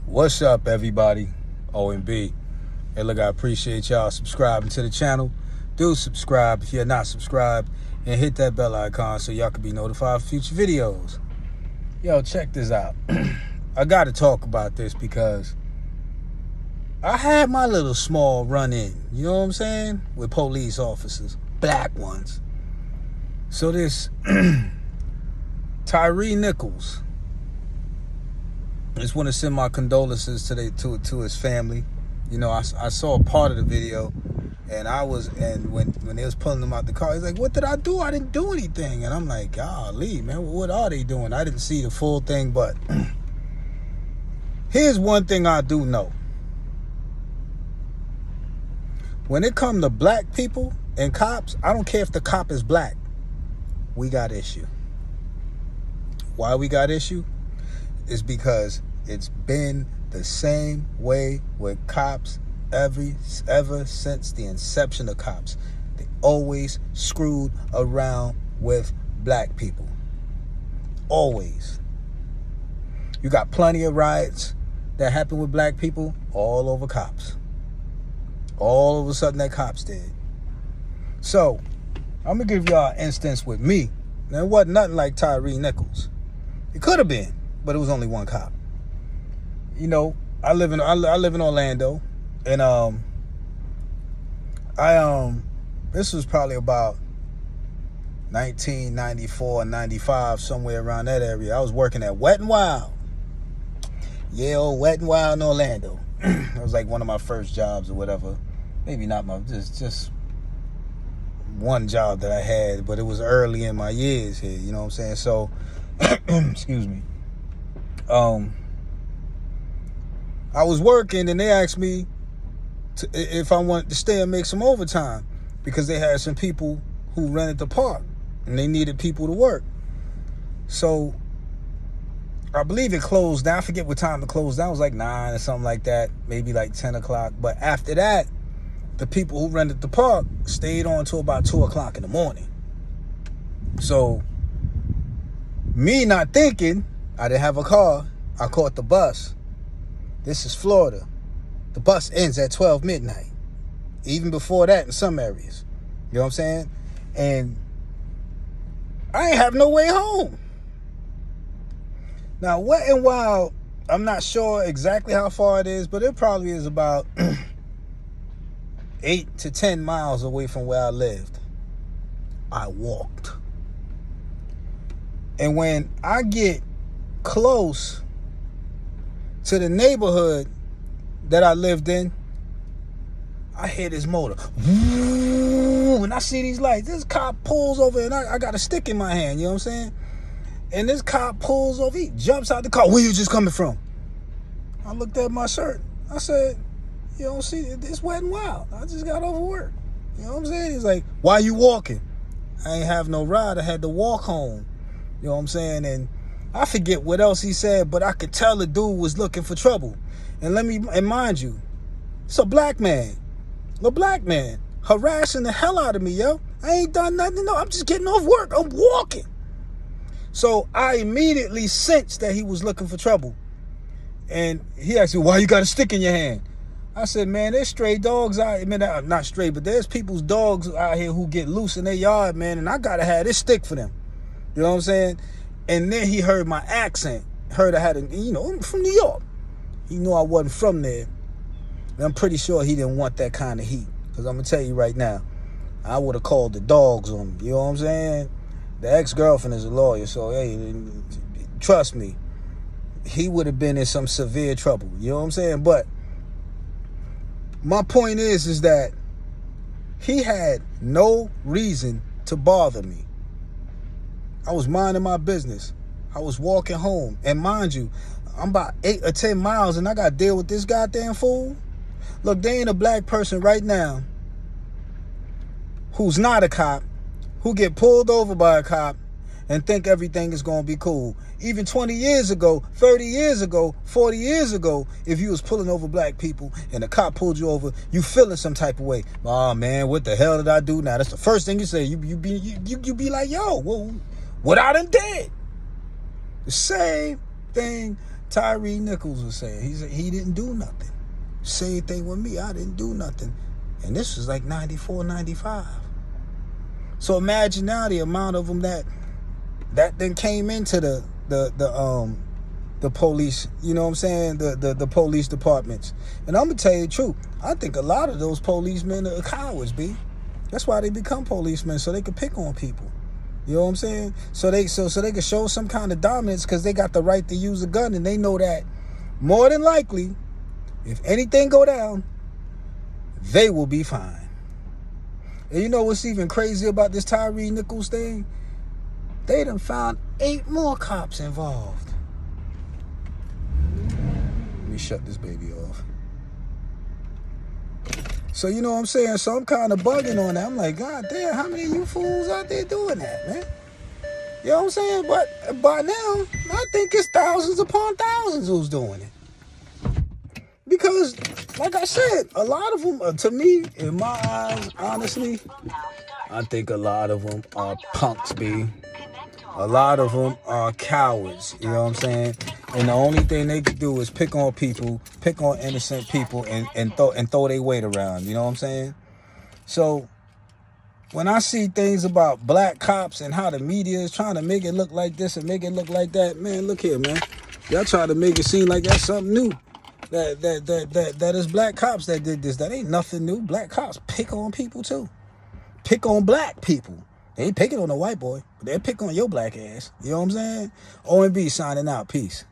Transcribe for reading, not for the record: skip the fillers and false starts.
What's up, everybody? OMB. Hey, look, I appreciate y'all subscribing to the channel. Do subscribe if you're not subscribed, and hit that bell icon so y'all can be notified for future videos. Yo, check this out. I got to talk about this because I had my little small run-in, you know what I'm saying, with police officers, black ones. So this Tyree Nichols, I just want to send my condolences to his family. You know, I saw a part of the video, and when they was pulling him out the car, he's like, "What did I do? I didn't do anything." And I'm like, "Golly, man, what are they doing?" I didn't see the full thing, but here's one thing I do know. When it comes to black people and cops, I don't care if the cop is black. We got issue. Why we got issue? Is because it's been the same way with cops ever since the inception of cops. They always screwed around with black people. Always. You got plenty of riots that happen with black people all over cops. All of a sudden that cops did. So, I'm going to give y'all an instance with me. Now, it wasn't nothing like Tyree Nichols. It could have been, but it was only one cop. You know, I live in Orlando, and this was probably about 1994, 95, somewhere around that area. I was working at Wet n Wild. Yeah, old Wet n Wild in Orlando. It was like one of my first jobs or whatever. Maybe not just one job that I had, but it was early in my years here, you know what I'm saying? So, excuse me. I was working, and they asked me if I wanted to stay and make some overtime because they had some people who rented the park and they needed people to work. So I believe it closed down. I forget what time it closed down. It was like 9 or something like that, maybe like 10 o'clock. But after that, the people who rented the park stayed on till about 2 o'clock in the morning. So me not thinking, I didn't have a car, I caught the bus. This is Florida. The bus ends at 12 midnight. Even before that in some areas. You know what I'm saying? And I ain't have no way home. Now, Wet n Wild, I'm not sure exactly how far it is, but it probably is about 8 to 10 miles away from where I lived. I walked. And when I get close to the neighborhood that I lived in, I hear this motor. And I see these lights. This cop pulls over, and I got a stick in my hand, you know what I'm saying? And this cop pulls over, he jumps out the car. Where you just coming from? I looked at my shirt. I said, you don't see, it's Wet n Wild. I just got over work. You know what I'm saying? He's like, why you walking? I ain't have no ride. I had to walk home. You know what I'm saying? And I forget what else he said, but I could tell the dude was looking for trouble. And mind you, it's a black man harassing the hell out of me, yo. I ain't done nothing. No, I'm just getting off work. I'm walking. So I immediately sensed that he was looking for trouble. And he asked me, why you got a stick in your hand? I said, man, there's stray dogs out here. Man, not stray, but there's people's dogs out here who get loose in their yard, man, and I got to have this stick for them. You know what I'm saying? And then he heard my accent. Heard I had I'm from New York. He knew I wasn't from there. And I'm pretty sure he didn't want that kind of heat. Because I'm going to tell you right now, I would have called the dogs on him. You know what I'm saying? The ex-girlfriend is a lawyer, so, hey, trust me, he would have been in some severe trouble. You know what I'm saying? But my point is that he had no reason to bother me. I was minding my business. I was walking home. And mind you, I'm about 8 or 10 miles and I got to deal with this goddamn fool. Look, there ain't a black person right now who's not a cop, who get pulled over by a cop and think everything is going to be cool. Even 20 years ago, 30 years ago, 40 years ago, if you was pulling over black people and the cop pulled you over, you feeling some type of way. Oh, man, what the hell did I do now? That's the first thing you say. You be like, yo, well, what I done did? The same thing Tyree Nichols was saying. He said he didn't do nothing. Same thing with me. I didn't do nothing. And this was like 94, 95. So imagine now the amount of them that then came into the police, you know what I'm saying, the police departments. And I'm gonna tell you the truth. I think a lot of those policemen are cowards, B. That's why they become policemen, so they can pick on people. You know what I'm saying? So they can show some kind of dominance because they got the right to use a gun, and they know that more than likely, if anything go down, they will be fine. And you know what's even crazy about this Tyree Nichols thing? They done found 8 more cops involved. Let me shut this baby off. So you know what I'm saying? So I'm kind of bugging on that. I'm like, God damn, how many of you fools out there doing that, man? You know what I'm saying? But by now, I think it's thousands upon thousands who's doing it. Because, like I said, a lot of them, to me, in my eyes, honestly, I think a lot of them are punks, B. A lot of them are cowards, you know what I'm saying? And the only thing they can do is pick on people, pick on innocent people, and throw their weight around, you know what I'm saying? So, when I see things about black cops and how the media is trying to make it look like this and make it look like that, man, look here, man. Y'all try to make it seem like that's something new. That is black cops that did this. That ain't nothing new. Black cops pick on people too. Pick on black people. They ain't picking on a white boy, but they pick on your black ass. You know what I'm saying? OMB signing out. Peace.